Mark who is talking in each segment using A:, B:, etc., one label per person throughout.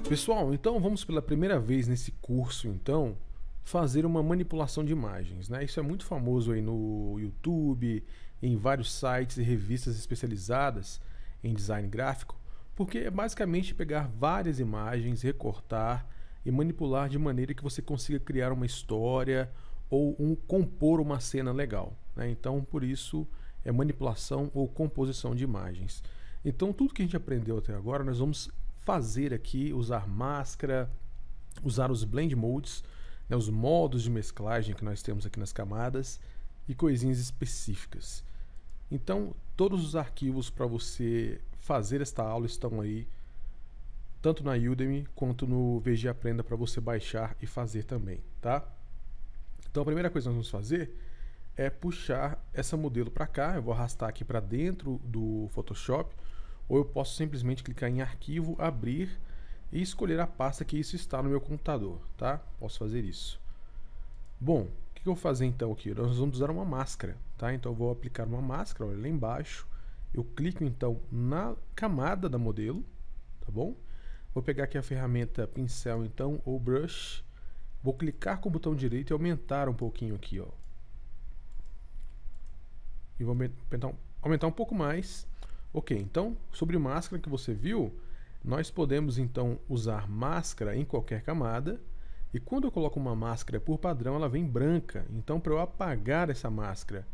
A: Pessoal, então vamos pela primeira vez nesse curso, então, fazer uma manipulação de imagens, né? Isso é muito famoso aí no YouTube, em vários sites e revistas especializadas em design gráfico, porque é basicamente pegar várias imagens, recortar e manipular de maneira que você consiga criar uma história ou compor uma cena legal, né? Então, por isso é manipulação ou composição de imagens. Então, tudo que a gente aprendeu até agora, nós vamos fazer aqui, usar máscara, usar os blend modes, né, os modos de mesclagem que nós temos aqui nas camadas e coisinhas específicas. Então, todos os arquivos para você fazer esta aula estão aí, tanto na Udemy quanto no VG Aprenda para você baixar e fazer também, tá? Então, a primeira coisa que nós vamos fazer é puxar essa modelo para cá. Eu vou arrastar aqui para dentro do Photoshop, ou eu posso simplesmente clicar em arquivo, abrir e escolher a pasta que isso está no meu computador, tá? Posso fazer isso. Bom, o que eu vou fazer então aqui? Nós vamos usar uma máscara, tá? Então eu vou aplicar uma máscara, olha lá embaixo. Eu clico então na camada da modelo, tá bom? Vou pegar aqui a ferramenta pincel então, ou brush. Vou clicar com o botão direito e aumentar um pouquinho aqui, ó. E vou aumentar um pouco mais. Ok, então, sobre máscara que você viu, nós podemos então usar máscara em qualquer camada. E quando eu coloco uma máscara por padrão, ela vem branca. Então, para eu apagar essa máscara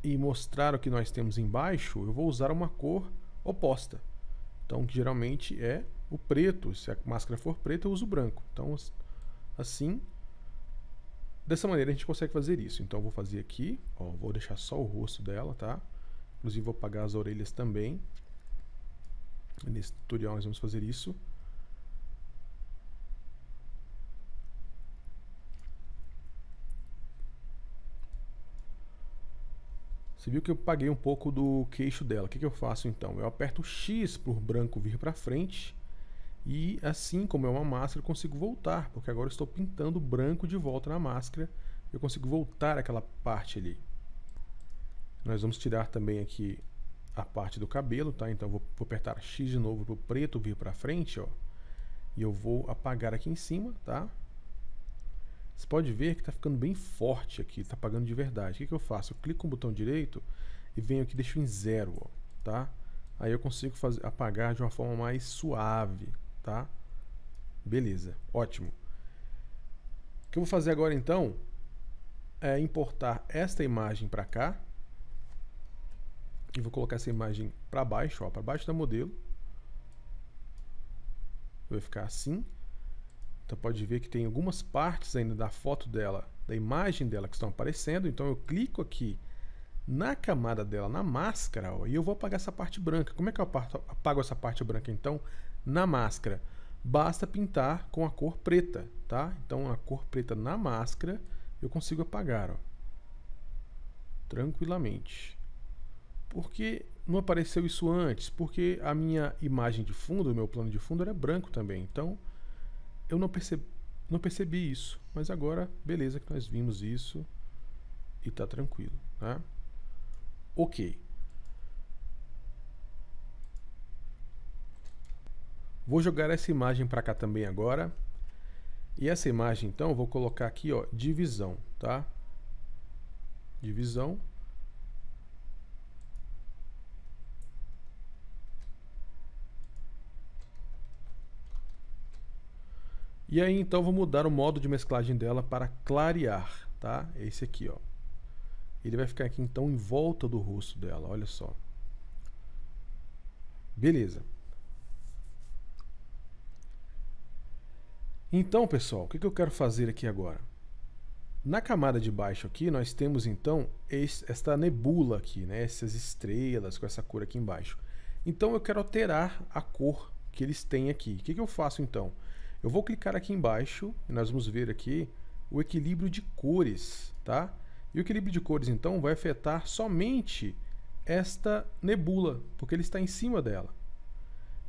A: e mostrar o que nós temos embaixo, eu vou usar uma cor oposta. Então, que geralmente é o preto. Se a máscara for preta, eu uso branco. Então, assim, dessa maneira a gente consegue fazer isso. Então, eu vou fazer aqui, ó, vou deixar só o rosto dela, tá? Inclusive vou apagar as orelhas também. Nesse tutorial nós vamos fazer isso. Você viu que eu apaguei um pouco do queixo dela. O que eu faço então? Eu aperto X para o branco vir para frente. E assim como é uma máscara, eu consigo voltar. Porque agora eu estou pintando branco de volta na máscara. Eu consigo voltar aquela parte ali. Nós vamos tirar também aqui a parte do cabelo, tá? Então vou apertar X de novo para o preto vir para frente, ó. E eu vou apagar aqui em cima, tá? Você pode ver que está ficando bem forte aqui, está apagando de verdade. O que eu faço? Eu clico com o botão direito e venho aqui e deixo em 0, ó, tá? Aí eu consigo apagar de uma forma mais suave, tá? Beleza, ótimo. O que eu vou fazer agora então é importar esta imagem para cá. E vou colocar essa imagem para baixo, ó, para baixo da modelo. Vai ficar assim. Então pode ver que tem algumas partes ainda da foto dela, da imagem dela que estão aparecendo. Então eu clico aqui na camada dela, na máscara, ó, e eu vou apagar essa parte branca. Como é que eu apago essa parte branca então na máscara? Basta pintar com a cor preta, tá? Então a cor preta na máscara eu consigo apagar, ó, tranquilamente. Por que não apareceu isso antes? Porque a minha imagem de fundo, o meu plano de fundo era branco também. Então, eu não percebi isso. Mas agora, beleza que nós vimos isso e tá tranquilo, tá? Ok. Vou jogar essa imagem para cá também agora. E essa imagem, então, eu vou colocar aqui, ó, divisão, tá? Divisão. E aí então vou mudar o modo de mesclagem dela para clarear, tá? Esse aqui, ó. Ele vai ficar aqui então em volta do rosto dela, olha só. Beleza. Então, pessoal, o que eu quero fazer aqui agora? Na camada de baixo aqui, nós temos então esta nebula aqui, né? Essas estrelas com essa cor aqui embaixo. Então eu quero alterar a cor que eles têm aqui. O que eu faço então? Eu vou clicar aqui embaixo e nós vamos ver aqui o equilíbrio de cores, tá? E o equilíbrio de cores, então, vai afetar somente esta nebula, porque ele está em cima dela.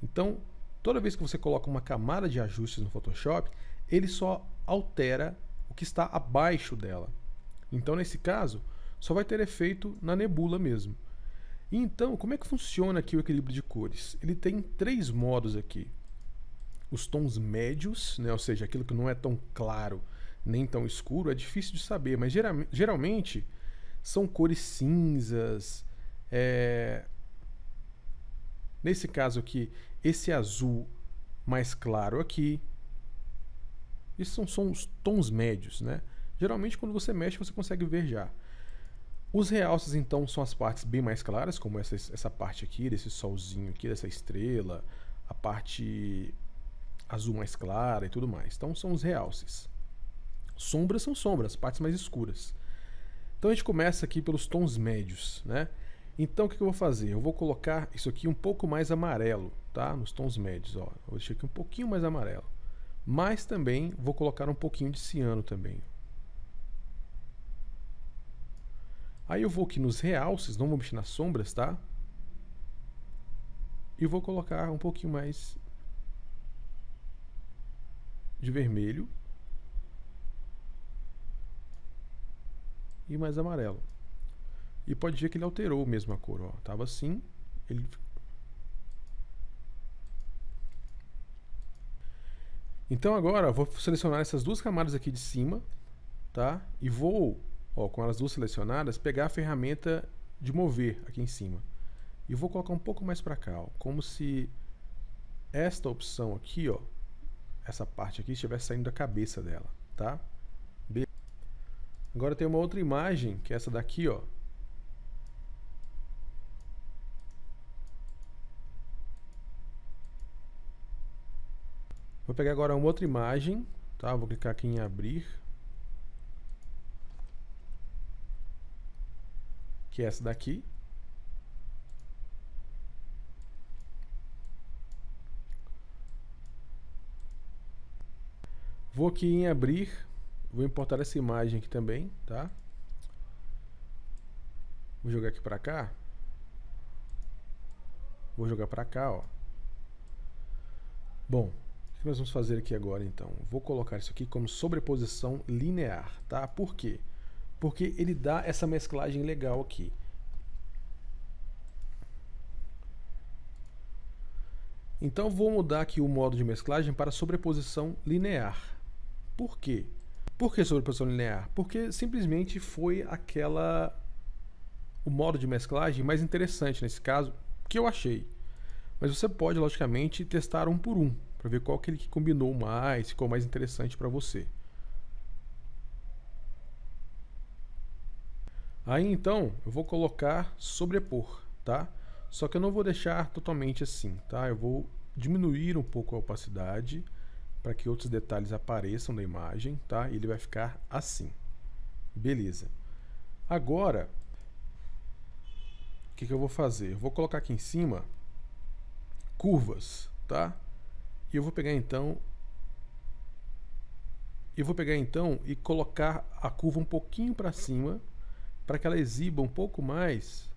A: Então, toda vez que você coloca uma camada de ajustes no Photoshop, ele só altera o que está abaixo dela. Então, nesse caso, só vai ter efeito na nebula mesmo. E então, como é que funciona aqui o equilíbrio de cores? Ele tem 3 modos aqui. os tons médios, né? Ou seja, aquilo que não é tão claro nem tão escuro, é difícil de saber, mas geralmente são cores cinzas. É... Nesse caso aqui, esse azul mais claro aqui. Esses são os tons médios, né? Geralmente quando você mexe você consegue ver já. Os realces então são as partes bem mais claras, como essa parte aqui, desse solzinho aqui, dessa estrela, a parte azul mais clara e tudo mais. Então são os realces. Sombras são sombras, partes mais escuras. Então a gente começa aqui pelos tons médios, né? Então o que eu vou fazer? Eu vou colocar isso aqui um pouco mais amarelo, tá? Nos tons médios, ó. Eu vou deixar aqui um pouquinho mais amarelo. Mas também vou colocar um pouquinho de ciano também. Aí eu vou aqui nos realces, não vou mexer nas sombras, tá? E vou colocar um pouquinho mais de vermelho. E mais amarelo. E pode ver que ele alterou mesmo a cor, ó. Tava assim, ele... Então agora eu vou selecionar essas duas camadas aqui de cima, tá? E vou, ó, com elas duas selecionadas, pegar a ferramenta de mover aqui em cima. E vou colocar um pouco mais para cá, ó, como se esta opção aqui, ó, essa parte aqui estivesse saindo da cabeça dela, tá? Beleza. Agora tem uma outra imagem, que é essa daqui, ó. Vou pegar agora uma outra imagem, tá? Vou clicar aqui em abrir. Que é essa daqui. Vou aqui em abrir, vou importar essa imagem aqui também, tá? Vou jogar aqui pra cá. Vou jogar pra cá, ó. Bom, o que nós vamos fazer aqui agora então? Vou colocar isso aqui como sobreposição linear, tá? Por quê? Porque ele dá essa mesclagem legal aqui. Então vou mudar aqui o modo de mesclagem para sobreposição linear. Por quê? Por que sobreposição linear? Porque simplesmente foi o modo de mesclagem mais interessante nesse caso, que eu achei. Mas você pode, logicamente, testar um por um, para ver qual que ele que combinou mais, ficou mais interessante para você. Aí então, eu vou colocar sobrepor, tá? Só que eu não vou deixar totalmente assim, tá? Eu vou diminuir um pouco a opacidade para que outros detalhes apareçam na imagem, tá? E ele vai ficar assim. Beleza. Agora, o que eu vou fazer? Eu vou colocar aqui em cima curvas, tá? E eu vou pegar então e colocar a curva um pouquinho para cima para que ela exiba um pouco mais.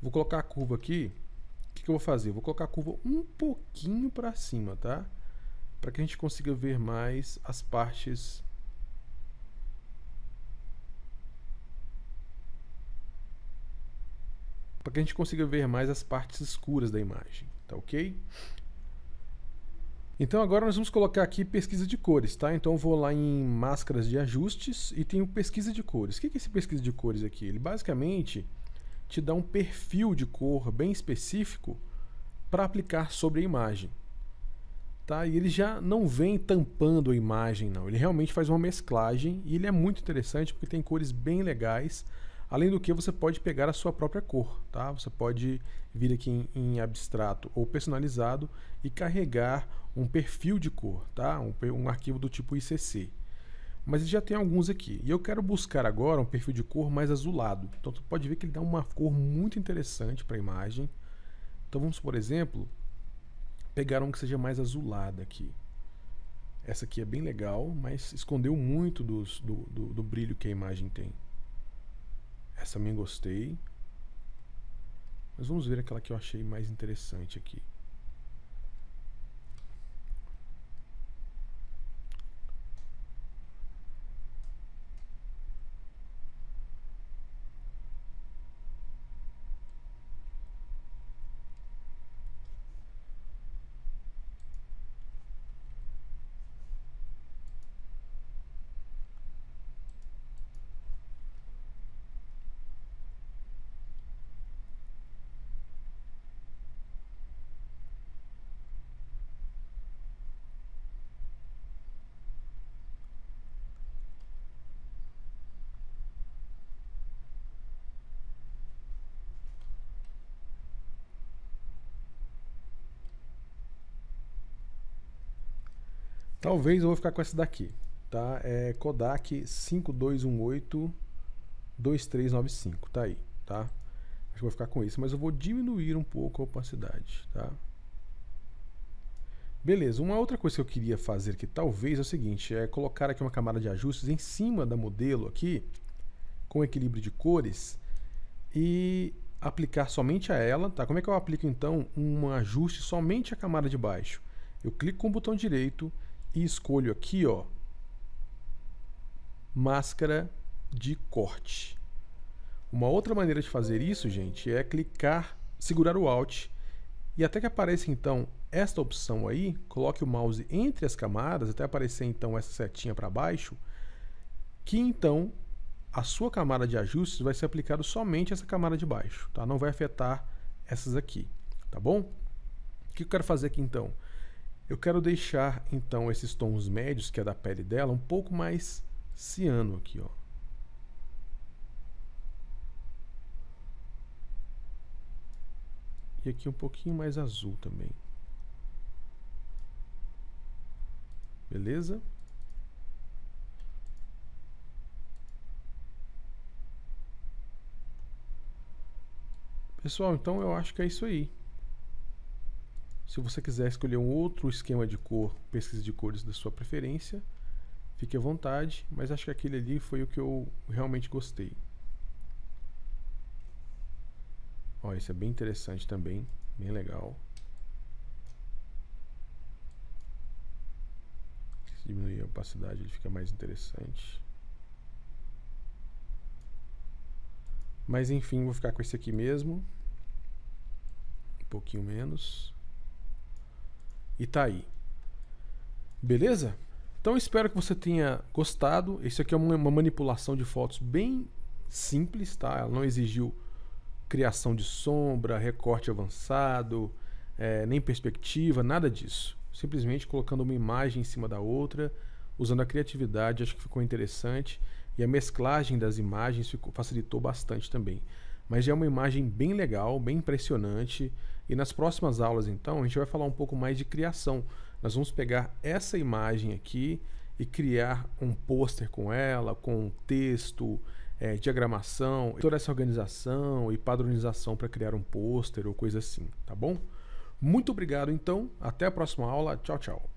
A: Vou colocar a curva aqui. O que eu vou fazer? Eu vou colocar a curva um pouquinho para cima, tá? Para que a gente consiga ver mais as partes. Para que a gente consiga ver mais as partes escuras da imagem, tá ok? Então agora nós vamos colocar aqui pesquisa de cores, tá? Então eu vou lá em máscaras de ajustes e tenho pesquisa de cores. O que é esse pesquisa de cores aqui? Ele basicamente te dá um perfil de cor bem específico para aplicar sobre a imagem, tá? E ele já não vem tampando a imagem, não. Ele realmente faz uma mesclagem e ele é muito interessante porque tem cores bem legais. Além do que, você pode pegar a sua própria cor, tá? Você pode vir aqui em abstrato ou personalizado e carregar um perfil de cor, tá? Um arquivo do tipo ICC. Mas ele já tem alguns aqui. E eu quero buscar agora um perfil de cor mais azulado. Então, você pode ver que ele dá uma cor muito interessante para a imagem. Então, vamos, por exemplo, pegar um que seja mais azulada aqui. Essa aqui é bem legal, mas escondeu muito do brilho que a imagem tem. Essa também gostei. Mas vamos ver aquela que eu achei mais interessante aqui. Talvez eu vou ficar com essa daqui, tá? É Kodak 5218-2395, tá aí, tá? Acho que eu vou ficar com isso, mas eu vou diminuir um pouco a opacidade, tá? Beleza, uma outra coisa que eu queria fazer aqui, talvez, é o seguinte, é colocar aqui uma camada de ajustes em cima da modelo aqui, com equilíbrio de cores, e aplicar somente a ela, tá? Como é que eu aplico, então, um ajuste somente à camada de baixo? Eu clico com o botão direito e escolho aqui, ó, máscara de corte. Uma outra maneira de fazer isso, gente, é clicar, segurar o Alt, e até que apareça, então, esta opção aí, coloque o mouse entre as camadas, até aparecer, então, essa setinha para baixo, que, então, a sua camada de ajustes vai ser aplicado somente essa camada de baixo, tá? Não vai afetar essas aqui, tá bom? O que eu quero fazer aqui, então? Eu quero deixar, então, esses tons médios, que é da pele dela, um pouco mais ciano aqui, ó. E aqui um pouquinho mais azul também. Beleza? Pessoal, então eu acho que é isso aí. Se você quiser escolher um outro esquema de cor, pesquisa de cores da sua preferência, fique à vontade, mas acho que aquele ali foi o que eu realmente gostei. Ó, esse é bem interessante também, bem legal. Se diminuir a opacidade, ele fica mais interessante. Mas enfim, vou ficar com esse aqui mesmo. Um pouquinho menos. E tá aí. Beleza? Então espero que você tenha gostado. Esse aqui é uma manipulação de fotos bem simples, tá? Ela não exigiu criação de sombra, recorte avançado, nem perspectiva, nada disso. Simplesmente colocando uma imagem em cima da outra, usando a criatividade, acho que ficou interessante. E a mesclagem das imagens facilitou bastante também. Mas já é uma imagem bem legal, bem impressionante. E nas próximas aulas, então, a gente vai falar um pouco mais de criação. Nós vamos pegar essa imagem aqui e criar um pôster com ela, com texto, diagramação, toda essa organização e padronização para criar um pôster ou coisa assim, tá bom? Muito obrigado, então. Até a próxima aula. Tchau, tchau.